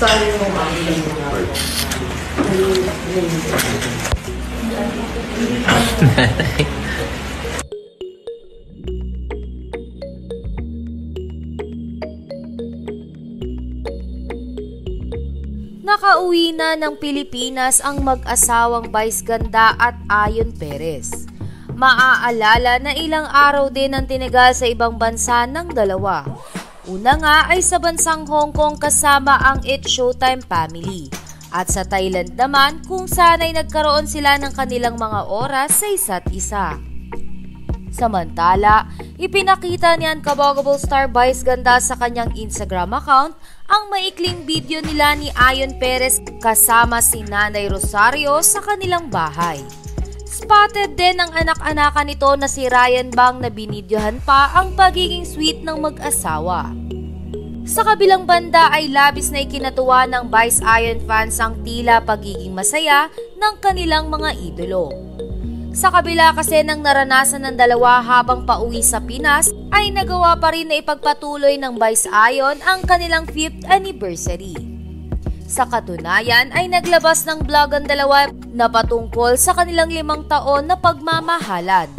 Saan yung Nakauwi na ng Pilipinas ang mag-asawang Vice Ganda at Ayon Perez. Maaalala na ilang araw din ang tinagal sa ibang bansa ng dalawa. Una nga ay sa bansang Hong Kong kasama ang It's Showtime family. At sa Thailand naman kung saan ay nagkaroon sila ng kanilang mga oras sa isa't isa. Samantala, ipinakita ni Unbogable star Vice Ganda sa kanyang Instagram account ang maikling video nila ni Ayon Perez kasama si Nanay Rosario sa kanilang bahay. Spotted din ang anak-anakan nito na si Ryan Bang na binidyohan pa ang pagiging sweet ng mag-asawa. Sa kabilang banda ay labis na ikinatuwa ng Vice Ayon fans ang tila pagiging masaya ng kanilang mga idolo. Sa kabila kasi ng naranasan ng dalawa habang pauwi sa Pinas, ay nagawa pa rin na ipagpatuloy ng Vice Ayon ang kanilang 5th anniversary. Sa katunayan ay naglabas ng vlog ang dalawa na patungkol sa kanilang 5 taon na pagmamahalan.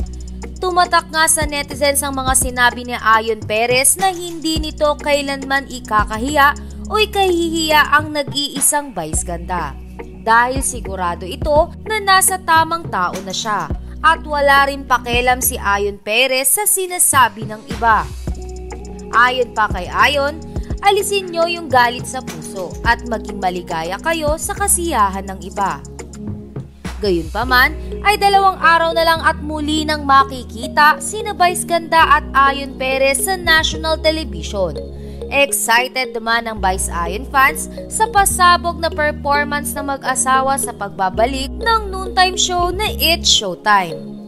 Tumatak nga sa netizens ang mga sinabi ni Ayon Perez na hindi nito kailanman ikakahiya o ikahihiya ang nag-iisang Vice Ganda. Dahil sigurado ito na nasa tamang tao na siya at wala rin pakialam si Ayon Perez sa sinasabi ng iba. Ayon pa kay Ayon, alisin nyo yung galit sa puso at maging maligaya kayo sa kasiyahan ng iba. Gayunpaman ay 2 araw na lang at muli nang makikita sina Vice Ganda at Ayon Perez sa national television. Excited naman ang Vice Ayon fans sa pasabog na performance ng mag-asawa sa pagbabalik ng noontime show na It's Showtime.